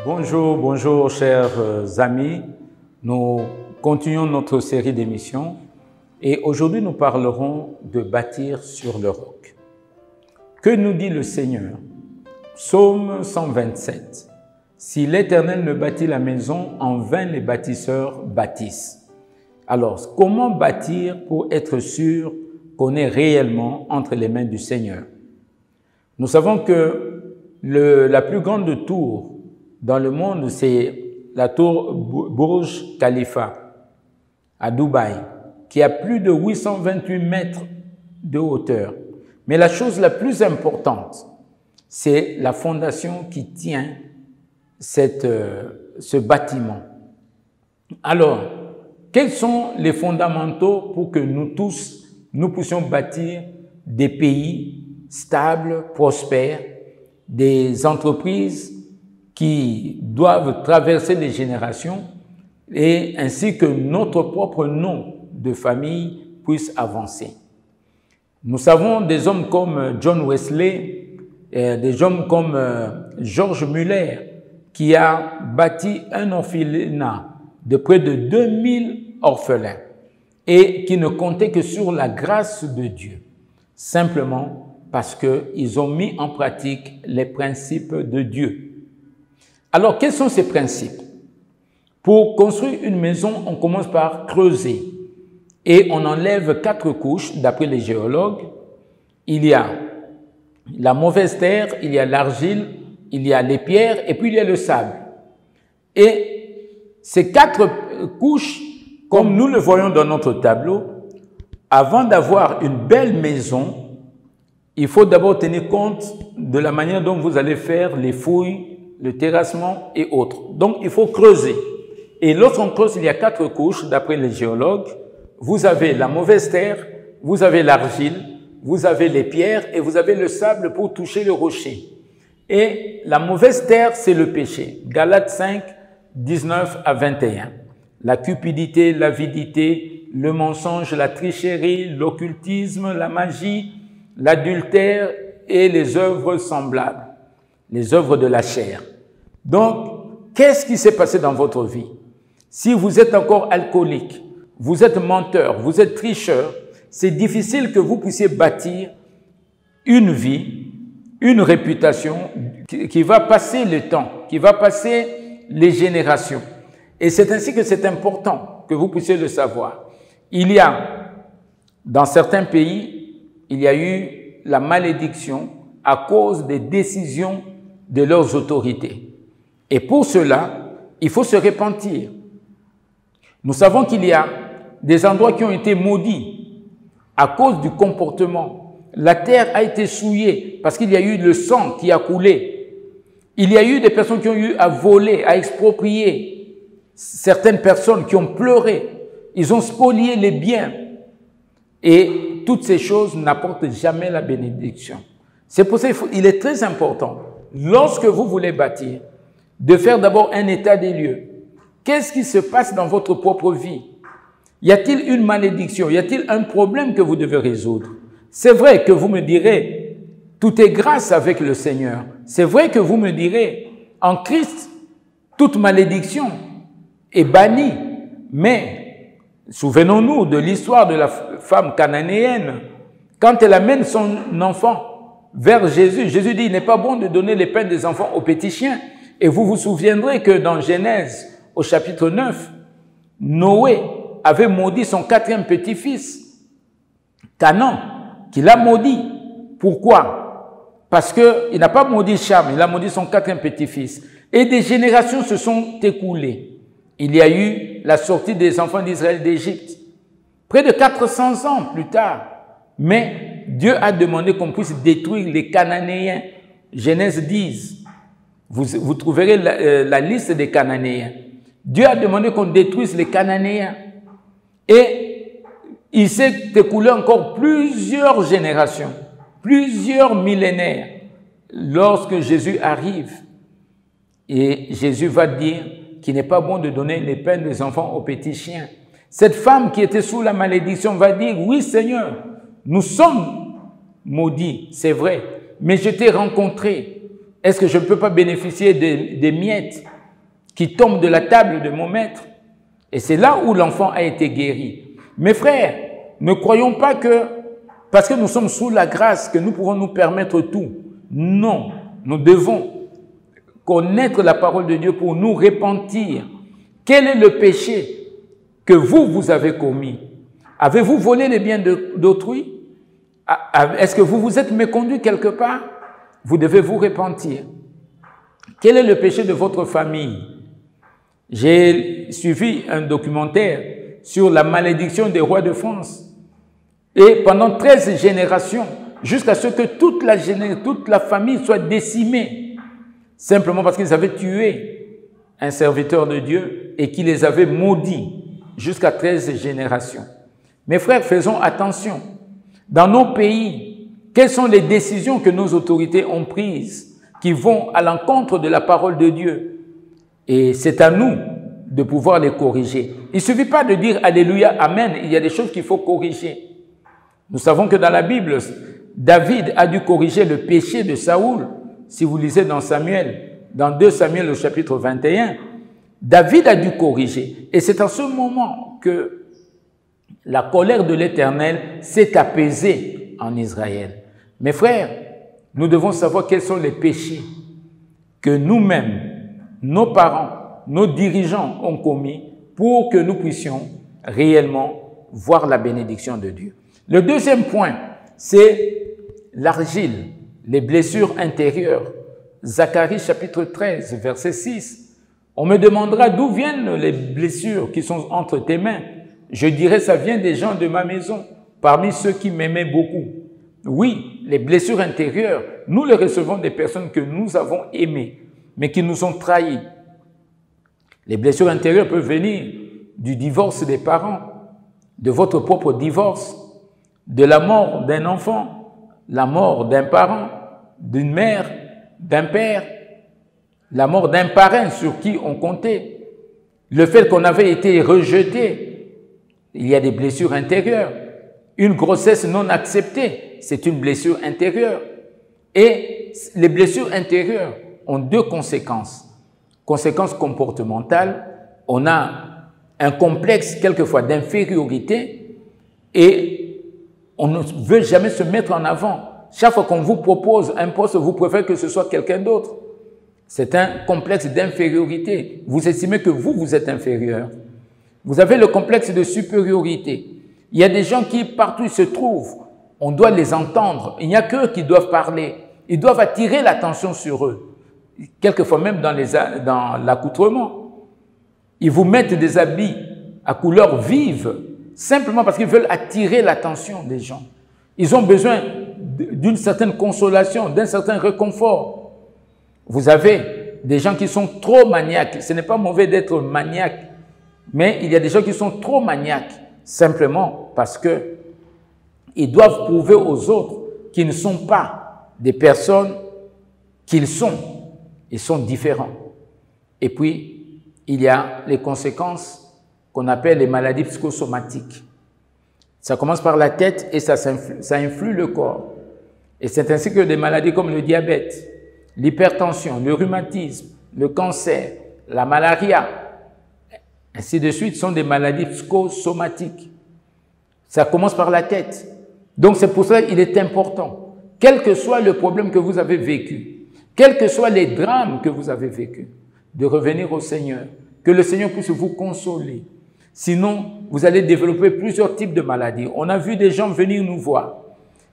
Bonjour, bonjour chers amis. Nous continuons notre série d'émissions et aujourd'hui nous parlerons de bâtir sur le roc. Que nous dit le Seigneur? Psaume 127. Si l'Éternel ne bâtit la maison, en vain les bâtisseurs bâtissent. Alors, comment bâtir pour être sûr qu'on est réellement entre les mains du Seigneur? Nous savons que la plus grande tour dans le monde, c'est la tour Burj Khalifa à Dubaï, qui a plus de 828 mètres de hauteur. Mais la chose la plus importante, c'est la fondation qui tient ce bâtiment. Alors, quels sont les fondamentaux pour que nous tous, nous puissions bâtir des pays stables, prospères, des entreprises qui doivent traverser les générations et ainsi que notre propre nom de famille puisse avancer. Nous savons des hommes comme John Wesley, des hommes comme George Muller, qui a bâti un orphelinat de près de 2000 orphelins et qui ne comptait que sur la grâce de Dieu, simplement parce qu'ils ont mis en pratique les principes de Dieu. Alors, quels sont ces principes? Pour construire une maison, on commence par creuser et on enlève 4 couches, d'après les géologues. Il y a la mauvaise terre, il y a l'argile, il y a les pierres et puis il y a le sable. Et ces 4 couches, comme nous le voyons dans notre tableau, avant d'avoir une belle maison, il faut d'abord tenir compte de la manière dont vous allez faire les fouilles, le terrassement et autres. Donc, il faut creuser. Et lorsqu'on creuse, il y a 4 couches, d'après les géologues. Vous avez la mauvaise terre, vous avez l'argile, vous avez les pierres et vous avez le sable pour toucher le rocher. Et la mauvaise terre, c'est le péché. Galates 5, 19 à 21. La cupidité, l'avidité, le mensonge, la tricherie, l'occultisme, la magie, l'adultère et les œuvres semblables, les œuvres de la chair. Donc, qu'est-ce qui s'est passé dans votre vie? Si vous êtes encore alcoolique, vous êtes menteur, vous êtes tricheur, c'est difficile que vous puissiez bâtir une vie, une réputation qui va passer le temps, qui va passer les générations. Et c'est ainsi que c'est important que vous puissiez le savoir. Il y a, dans certains pays, il y a eu la malédiction à cause des décisions de leurs autorités. Et pour cela, il faut se repentir. Nous savons qu'il y a des endroits qui ont été maudits à cause du comportement. La terre a été souillée parce qu'il y a eu le sang qui a coulé. Il y a eu des personnes qui ont eu à voler, à exproprier. Certaines personnes qui ont pleuré. Ils ont spolié les biens. Et toutes ces choses n'apportent jamais la bénédiction. C'est pour ça qu'il est très important, lorsque vous voulez bâtir, de faire d'abord un état des lieux. Qu'est-ce qui se passe dans votre propre vie? Y a-t-il une malédiction? Y a-t-il un problème que vous devez résoudre? C'est vrai que vous me direz, tout est grâce avec le Seigneur. C'est vrai que vous me direz, en Christ, toute malédiction est bannie. Mais, souvenons-nous de l'histoire de la femme cananéenne. Quand elle amène son enfant vers Jésus, Jésus dit, il n'est pas bon de donner les pains des enfants aux petits chiens. Et vous vous souviendrez que dans Genèse, au chapitre 9, Noé avait maudit son 4e petit-fils, Canaan, qu'il a maudit. Pourquoi? Parce qu'il n'a pas maudit Cham, il a maudit son 4e petit-fils. Et des générations se sont écoulées. Il y a eu la sortie des enfants d'Israël d'Égypte, près de 400 ans plus tard. Mais Dieu a demandé qu'on puisse détruire les Cananéens. Genèse 10. Vous trouverez la liste des Cananéens. Dieu a demandé qu'on détruise les Cananéens. Et il s'est écoulé encore plusieurs générations, plusieurs millénaires, lorsque Jésus arrive. Et Jésus va dire qu'il n'est pas bon de donner les pains des enfants aux petits chiens. Cette femme qui était sous la malédiction va dire, oui Seigneur, nous sommes maudits, c'est vrai, mais je t'ai rencontré. Est-ce que je ne peux pas bénéficier des miettes qui tombe de la table de mon maître. Et c'est là où l'enfant a été guéri. Mes frères, ne croyons pas que, parce que nous sommes sous la grâce, que nous pouvons nous permettre tout. Non, nous devons connaître la parole de Dieu pour nous repentir. Quel est le péché que vous avez commis? Avez-vous volé les biens d'autrui? Est-ce que vous vous êtes méconduit quelque part? Vous devez vous repentir. Quel est le péché de votre famille? J'ai suivi un documentaire sur la malédiction des rois de France. Et pendant 13 générations, jusqu'à ce que toute la famille soit décimée, simplement parce qu'ils avaient tué un serviteur de Dieu et qu'il les avait maudits jusqu'à 13 générations. Mes frères, faisons attention. Dans nos pays, quelles sont les décisions que nos autorités ont prises qui vont à l'encontre de la parole de Dieu? Et c'est à nous de pouvoir les corriger. Il ne suffit pas de dire Alléluia, Amen. Il y a des choses qu'il faut corriger. Nous savons que dans la Bible, David a dû corriger le péché de Saoul. Si vous lisez dans Samuel, dans 2 Samuel au chapitre 21, David a dû corriger. Et c'est en ce moment que la colère de l'Éternel s'est apaisée en Israël. Mes frères, nous devons savoir quels sont les péchés que nous-mêmes, nos parents, nos dirigeants ont commis pour que nous puissions réellement voir la bénédiction de Dieu. Le deuxième point, c'est l'argile, les blessures intérieures. Zacharie chapitre 13, verset 6. On me demandera d'où viennent les blessures qui sont entre tes mains. Je dirai, ça vient des gens de ma maison, parmi ceux qui m'aimaient beaucoup. Oui, les blessures intérieures, nous les recevons des personnes que nous avons aimées, mais qui nous ont trahis. Les blessures intérieures peuvent venir du divorce des parents, de votre propre divorce, de la mort d'un enfant, la mort d'un parent, d'une mère, d'un père, la mort d'un parrain sur qui on comptait, le fait qu'on avait été rejeté. Il y a des blessures intérieures. Une grossesse non acceptée, c'est une blessure intérieure. Et les blessures intérieures ont deux conséquences. Conséquence comportementale, on a un complexe quelquefois d'infériorité et on ne veut jamais se mettre en avant. Chaque fois qu'on vous propose un poste, vous préférez que ce soit quelqu'un d'autre. C'est un complexe d'infériorité. Vous estimez que vous êtes inférieur. Vous avez le complexe de supériorité. Il y a des gens qui, partout où ils se trouvent, on doit les entendre. Il n'y a qu'eux qui doivent parler. Ils doivent attirer l'attention sur eux. Quelquefois même dans l'accoutrement. Ils vous mettent des habits à couleur vive, simplement parce qu'ils veulent attirer l'attention des gens. Ils ont besoin d'une certaine consolation, d'un certain réconfort. Vous avez des gens qui sont trop maniaques. Ce n'est pas mauvais d'être maniaque, mais il y a des gens qui sont trop maniaques, simplement parce que ils doivent prouver aux autres qu'ils ne sont pas des personnes qu'ils sont. Ils sont différents. Et puis, il y a les conséquences qu'on appelle les maladies psychosomatiques. Ça commence par la tête et ça influe le corps. Et c'est ainsi que des maladies comme le diabète, l'hypertension, le rhumatisme, le cancer, la malaria, ainsi de suite, sont des maladies psychosomatiques. Ça commence par la tête. Donc c'est pour ça qu'il est important, quel que soit le problème que vous avez vécu, quels que soient les drames que vous avez vécus, de revenir au Seigneur, que le Seigneur puisse vous consoler. Sinon, vous allez développer plusieurs types de maladies. On a vu des gens venir nous voir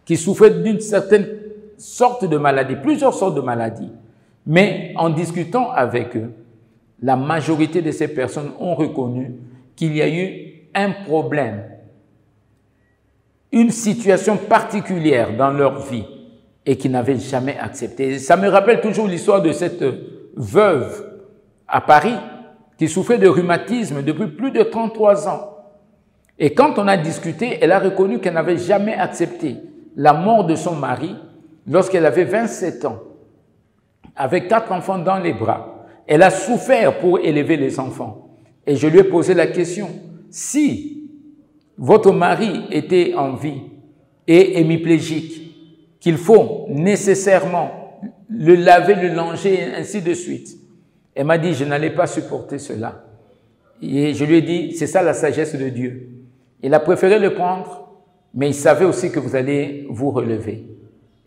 qui souffraient d'une certaine sorte de maladie, plusieurs sortes de maladies. Mais en discutant avec eux, la majorité de ces personnes ont reconnu qu'il y a eu un problème, une situation particulière dans leur vie et qu'ils n'avaient jamais accepté. Ça me rappelle toujours l'histoire de cette veuve à Paris qui souffrait de rhumatisme depuis plus de 33 ans. Et quand on a discuté, elle a reconnu qu'elle n'avait jamais accepté la mort de son mari lorsqu'elle avait 27 ans, avec 4 enfants dans les bras. Elle a souffert pour élever les enfants. Et je lui ai posé la question, si votre mari était en vie et hémiplégique, qu'il faut nécessairement le laver, le langer, ainsi de suite, Elle m'a dit, je n'allais pas supporter cela. Et je lui ai dit, c'est ça la sagesse de Dieu. Il a préféré le prendre, mais il savait aussi que vous allez vous relever.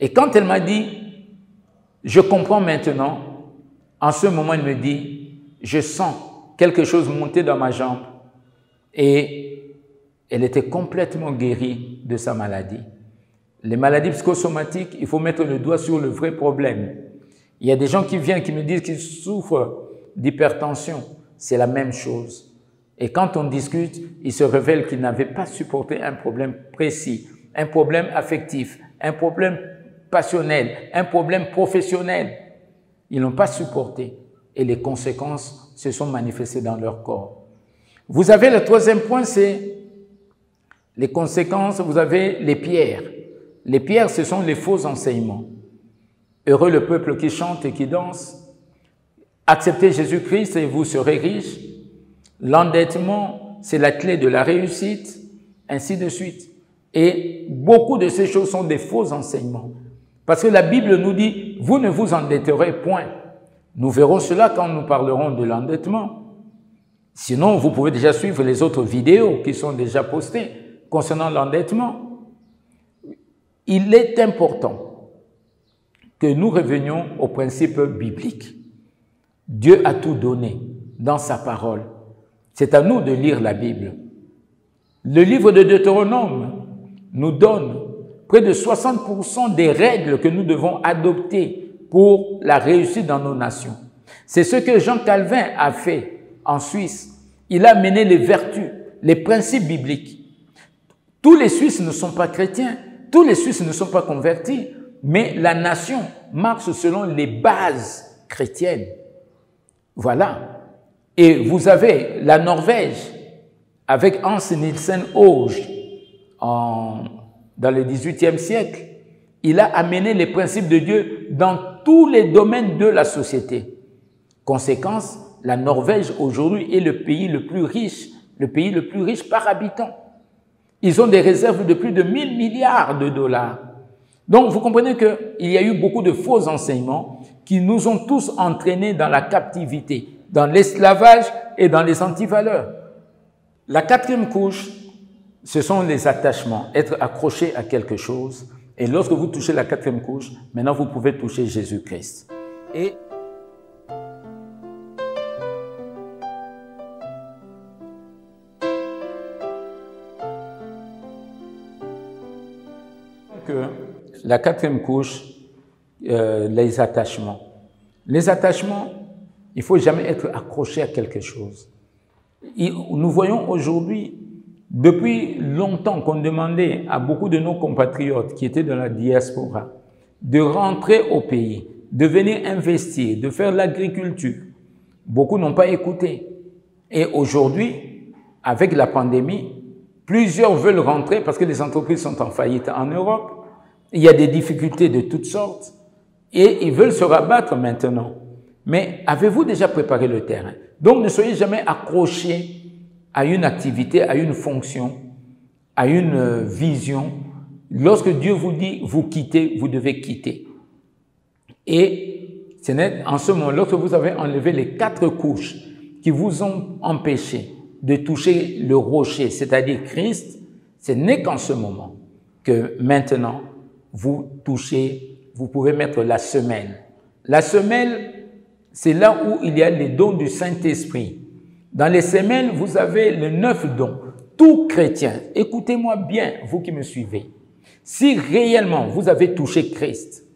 Et quand elle m'a dit, je comprends maintenant, en ce moment, elle me dit, je sens quelque chose monter dans ma jambe. Et elle était complètement guérie de sa maladie. Les maladies psychosomatiques, il faut mettre le doigt sur le vrai problème. Il y a des gens qui viennent, qui me disent qu'ils souffrent d'hypertension. C'est la même chose. Et quand on discute, il se révèle qu'ils n'avaient pas supporté un problème précis, un problème affectif, un problème passionnel, un problème professionnel. Ils n'ont pas supporté. Et les conséquences se sont manifestées dans leur corps. Vous avez le troisième point, c'est les conséquences, vous avez les pierres. Les pierres, ce sont les faux enseignements. Heureux le peuple qui chante et qui danse. Acceptez Jésus-Christ et vous serez riches. L'endettement, c'est la clé de la réussite, ainsi de suite. Et beaucoup de ces choses sont des faux enseignements. Parce que la Bible nous dit, vous ne vous endetterez point. Nous verrons cela quand nous parlerons de l'endettement. Sinon, vous pouvez déjà suivre les autres vidéos qui sont déjà postées concernant l'endettement. Il est important que nous revenions aux principes bibliques. Dieu a tout donné dans sa parole. C'est à nous de lire la Bible. Le livre de Deutéronome nous donne près de 60% des règles que nous devons adopter pour la réussite dans nos nations. C'est ce que Jean Calvin a fait en Suisse. Il a mené les vertus, les principes bibliques. Tous les Suisses ne sont pas chrétiens, tous les Suisses ne sont pas convertis, mais la nation marche selon les bases chrétiennes. Voilà. Et vous avez la Norvège, avec Hans Nielsen Hoge, dans le XVIIIe siècle. Il a amené les principes de Dieu dans tous les domaines de la société. Conséquence, la Norvège aujourd'hui est le pays le plus riche par habitant. Ils ont des réserves de plus de 1000 milliards de dollars. Donc, vous comprenez qu'il y a eu beaucoup de faux enseignements qui nous ont tous entraînés dans la captivité, dans l'esclavage et dans les antivaleurs. La quatrième couche, ce sont les attachements, être accroché à quelque chose. Et lorsque vous touchez la quatrième couche, maintenant vous pouvez toucher Jésus-Christ. Et que la quatrième couche, les attachements. Les attachements, il ne faut jamais être accroché à quelque chose. Nous voyons aujourd'hui, depuis longtemps qu'on demandait à beaucoup de nos compatriotes qui étaient dans la diaspora de rentrer au pays, de venir investir, de faire l'agriculture. Beaucoup n'ont pas écouté. Et aujourd'hui, avec la pandémie, plusieurs veulent rentrer parce que les entreprises sont en faillite en Europe. Il y a des difficultés de toutes sortes et ils veulent se rabattre maintenant. Mais avez-vous déjà préparé le terrain? Donc ne soyez jamais accrochés à une activité, à une fonction, à une vision. Lorsque Dieu vous dit vous quittez, vous devez quitter. Et ce n'est en ce moment, lorsque vous avez enlevé les 4 couches qui vous ont empêché de toucher le rocher, c'est-à-dire Christ, ce n'est qu'en ce moment que maintenant vous touchez, vous pouvez mettre la semelle. La semelle, c'est là où il y a les dons du Saint-Esprit. Dans les semelles, vous avez les 9 dons. Tout chrétien, écoutez-moi bien, vous qui me suivez. Si réellement vous avez touché Christ,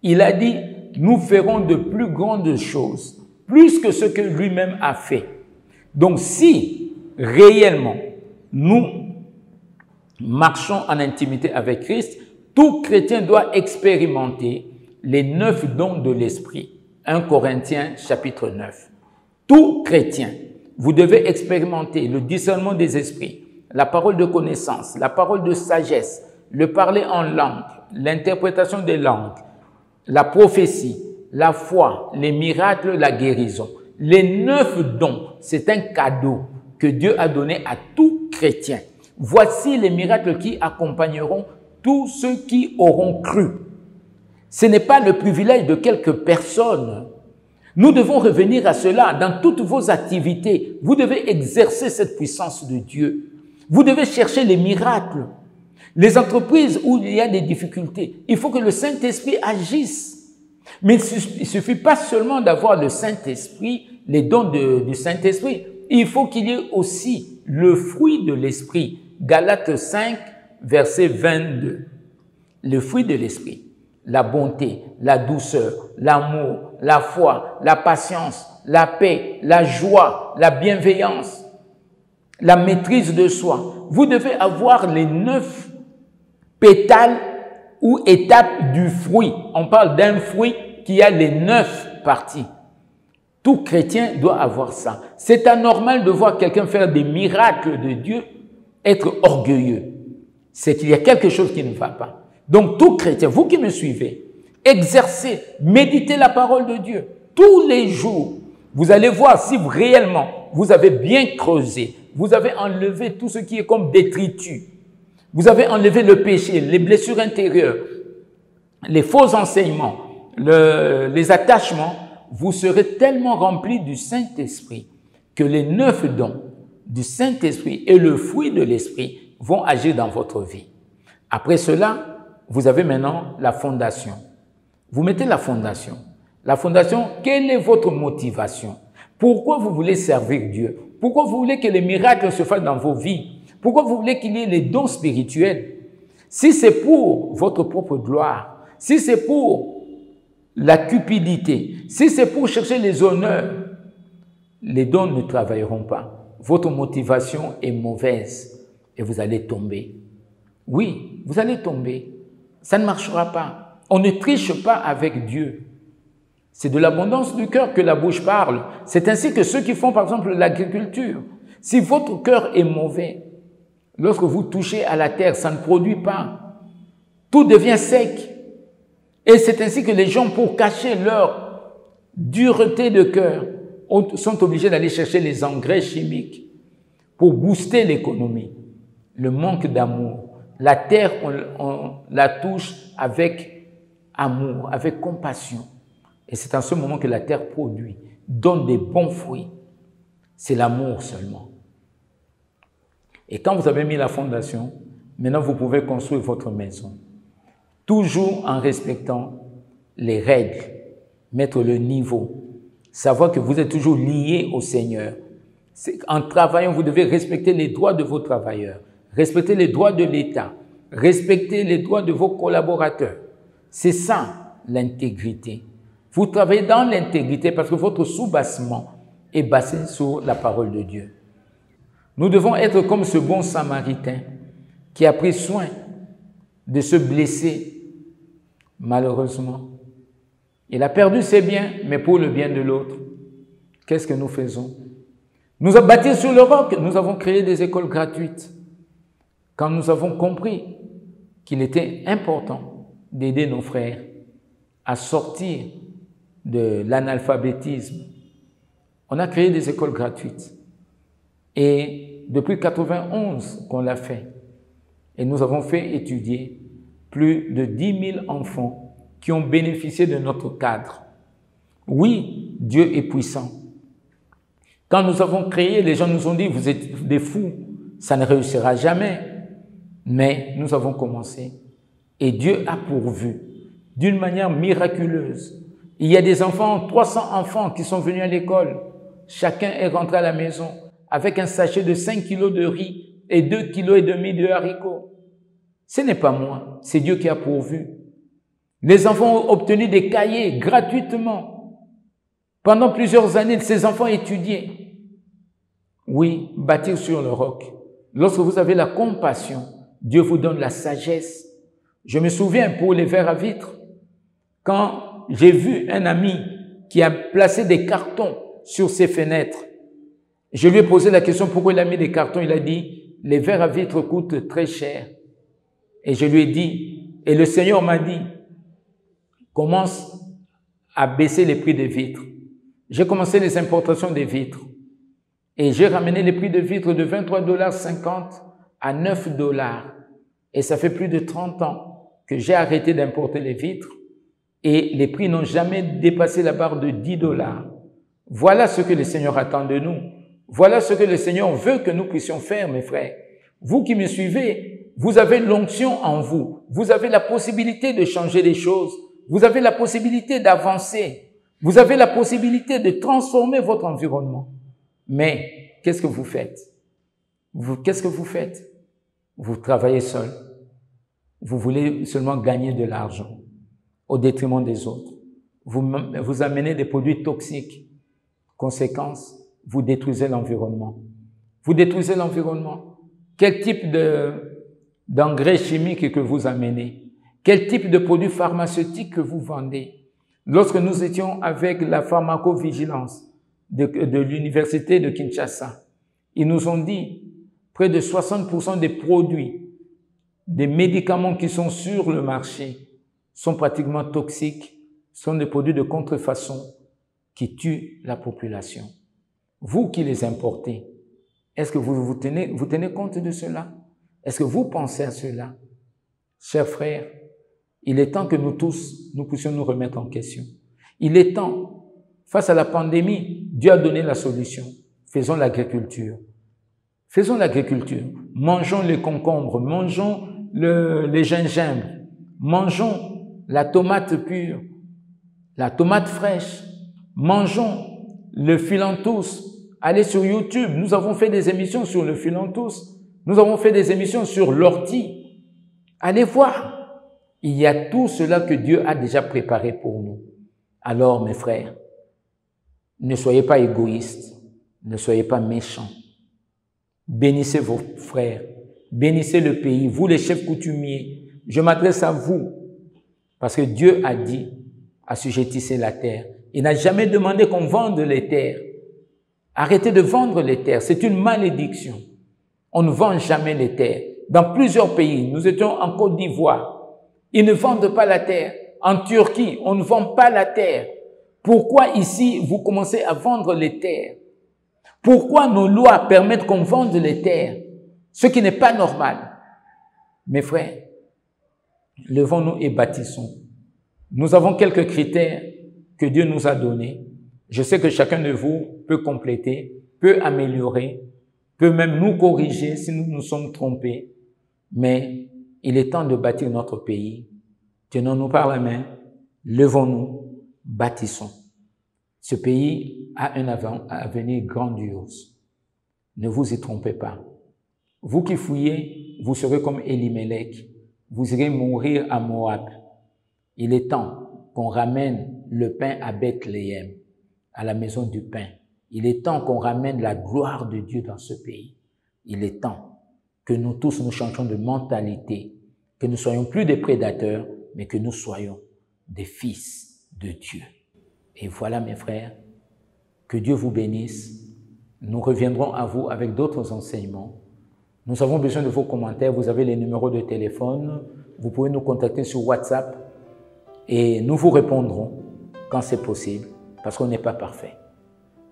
il a dit, nous ferons de plus grandes choses, plus que ce que lui-même a fait. Donc si réellement nous marchons en intimité avec Christ, tout chrétien doit expérimenter les 9 dons de l'Esprit. 1 Corinthiens chapitre 9. Tout chrétien, vous devez expérimenter le discernement des esprits, la parole de connaissance, la parole de sagesse, le parler en langue, l'interprétation des langues, la prophétie, la foi, les miracles, la guérison. Les 9 dons, c'est un cadeau que Dieu a donné à tout chrétien. Voici les miracles qui accompagneront tous ceux qui auront cru. Ce n'est pas le privilège de quelques personnes. Nous devons revenir à cela dans toutes vos activités. Vous devez exercer cette puissance de Dieu. Vous devez chercher les miracles. Les entreprises où il y a des difficultés, il faut que le Saint-Esprit agisse. Mais il ne suffit pas seulement d'avoir le Saint-Esprit, les dons du Saint-Esprit. Il faut qu'il y ait aussi le fruit de l'Esprit. Galates 5, verset 22. Le fruit de l'Esprit. La bonté, la douceur, l'amour, la foi, la patience, la paix, la joie, la bienveillance, la maîtrise de soi. Vous devez avoir les 9 pétales ou étapes du fruit. On parle d'un fruit qui a les 9 parties. Tout chrétien doit avoir ça. C'est anormal de voir quelqu'un faire des miracles de Dieu, être orgueilleux. C'est qu'il y a quelque chose qui ne va pas. Donc, tout chrétien, vous qui me suivez, exercez, méditez la parole de Dieu tous les jours. Vous allez voir si réellement vous avez bien creusé, vous avez enlevé tout ce qui est comme détritus, vous avez enlevé le péché, les blessures intérieures, les faux enseignements, les attachements, vous serez tellement remplis du Saint-Esprit que les 9 dons du Saint-Esprit et le fruit de l'Esprit vont agir dans votre vie. Après cela, vous avez maintenant la fondation. Vous mettez la fondation. La fondation, quelle est votre motivation? Pourquoi vous voulez servir Dieu? Pourquoi vous voulez que les miracles se fassent dans vos vies? Pourquoi vous voulez qu'il y ait les dons spirituels? Si c'est pour votre propre gloire, si c'est pour la cupidité, si c'est pour chercher les honneurs, les dons ne travailleront pas. Votre motivation est mauvaise et vous allez tomber. Oui, vous allez tomber. Ça ne marchera pas. On ne triche pas avec Dieu. C'est de l'abondance du cœur que la bouche parle. C'est ainsi que ceux qui font par exemple l'agriculture, si votre cœur est mauvais, lorsque vous touchez à la terre, ça ne produit pas. Tout devient sec. Et c'est ainsi que les gens, pour cacher leur dureté de cœur, sont obligés d'aller chercher les engrais chimiques pour booster l'économie. Le manque d'amour. La terre, on la touche avec amour, avec compassion. Et c'est en ce moment que la terre produit, donne des bons fruits. C'est l'amour seulement. Et quand vous avez mis la fondation, maintenant vous pouvez construire votre maison. Toujours en respectant les règles, mettre le niveau, savoir que vous êtes toujours lié au Seigneur. En travaillant, vous devez respecter les droits de vos travailleurs. Respectez les droits de l'État. Respectez les droits de vos collaborateurs. C'est ça, l'intégrité. Vous travaillez dans l'intégrité parce que votre soubassement est basé sur la parole de Dieu. Nous devons être comme ce bon Samaritain qui a pris soin de se blesser. Malheureusement, il a perdu ses biens, mais pour le bien de l'autre. Qu'est-ce que nous faisons? Nous avons bâti sur le roc, nous avons créé des écoles gratuites. Quand nous avons compris qu'il était important d'aider nos frères à sortir de l'analphabétisme, on a créé des écoles gratuites. Et depuis 1991 qu'on l'a fait, et nous avons fait étudier plus de 10 000 enfants qui ont bénéficié de notre cadre. Oui, Dieu est puissant. Quand nous avons créé, les gens nous ont dit, vous êtes des fous, ça ne réussira jamais. Mais nous avons commencé et Dieu a pourvu d'une manière miraculeuse. Il y a des enfants, 300 enfants qui sont venus à l'école. Chacun est rentré à la maison avec un sachet de 5 kilos de riz et 2,5 kilos de haricots. Ce n'est pas moi, c'est Dieu qui a pourvu. Les enfants ont obtenu des cahiers gratuitement. Pendant plusieurs années, ces enfants étudiaient. Oui, bâtir sur le roc. Lorsque vous avez la compassion, Dieu vous donne la sagesse. Je me souviens pour les verres à vitre, quand j'ai vu un ami qui a placé des cartons sur ses fenêtres, je lui ai posé la question pourquoi il a mis des cartons. Il a dit, les verres à vitre coûtent très cher. Et je lui ai dit, et le Seigneur m'a dit, commence à baisser les prix des vitres. J'ai commencé les importations des vitres. Et j'ai ramené les prix de vitres de 23,50 $ à 9 $. Et ça fait plus de 30 ans que j'ai arrêté d'importer les vitres. et les prix n'ont jamais dépassé la barre de 10 $. Voilà ce que le Seigneur attend de nous. Voilà ce que le Seigneur veut que nous puissions faire, mes frères. Vous qui me suivez, vous avez l'onction en vous. Vous avez la possibilité de changer les choses. Vous avez la possibilité d'avancer. Vous avez la possibilité de transformer votre environnement. Mais qu'est-ce que vous faites? Qu'est-ce que vous faites? Vous travaillez seul. Vous voulez seulement gagner de l'argent au détriment des autres. Vous amenez des produits toxiques. Conséquence, vous détruisez l'environnement. Vous détruisez l'environnement. Quel type d'engrais chimiques que vous amenez? Quel type de produits pharmaceutiques que vous vendez? Lorsque nous étions avec la pharmacovigilance de l'université de Kinshasa, ils nous ont dit près de 60% des produits, des médicaments qui sont sur le marché sont pratiquement toxiques, sont des produits de contrefaçon qui tuent la population. Vous qui les importez, est-ce que vous tenez compte de cela? Est-ce que vous pensez à cela? Chers frères, il est temps que nous tous, nous puissions nous remettre en question. Il est temps, face à la pandémie, Dieu a donné la solution. Faisons l'agriculture. Faisons l'agriculture. Mangeons les concombres, mangeons les gingembre, mangeons la tomate pure, la tomate fraîche, mangeons le philanthus. Allez sur YouTube, nous avons fait des émissions sur le philanthus, nous avons fait des émissions sur l'ortie. Allez voir, il y a tout cela que Dieu a déjà préparé pour nous. Alors mes frères, ne soyez pas égoïstes, ne soyez pas méchants. Bénissez vos frères, bénissez le pays, vous les chefs coutumiers. Je m'adresse à vous parce que Dieu a dit, assujettissez la terre. Il n'a jamais demandé qu'on vende les terres. Arrêtez de vendre les terres, c'est une malédiction. On ne vend jamais les terres. Dans plusieurs pays, nous étions en Côte d'Ivoire, ils ne vendent pas la terre. En Turquie, on ne vend pas la terre. Pourquoi ici, vous commencez à vendre les terres? Pourquoi nos lois permettent qu'on vende les terres? Ce qui n'est pas normal. Mes frères, levons-nous et bâtissons. Nous avons quelques critères que Dieu nous a donnés. Je sais que chacun de vous peut compléter, peut améliorer, peut même nous corriger si nous nous sommes trompés. Mais il est temps de bâtir notre pays. Tenons-nous par la main, levons-nous, bâtissons. Ce pays a un avenir grandiose. Ne vous y trompez pas. Vous qui fouillez, vous serez comme Elimelech. Vous irez mourir à Moab. Il est temps qu'on ramène le pain à Bethléem, à la maison du pain. Il est temps qu'on ramène la gloire de Dieu dans ce pays. Il est temps que nous tous nous changions de mentalité, que nous ne soyons plus des prédateurs, mais que nous soyons des fils de Dieu. Et voilà mes frères, que Dieu vous bénisse. Nous reviendrons à vous avec d'autres enseignements. Nous avons besoin de vos commentaires. Vous avez les numéros de téléphone. Vous pouvez nous contacter sur WhatsApp et nous vous répondrons quand c'est possible parce qu'on n'est pas parfait.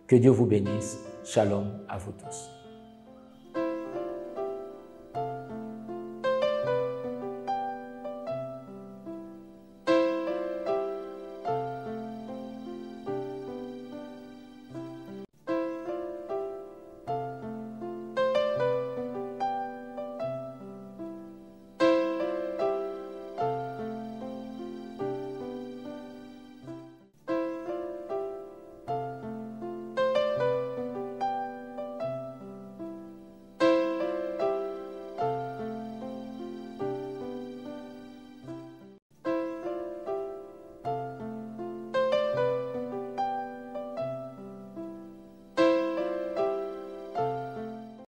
Que Dieu vous bénisse. Shalom à vous tous.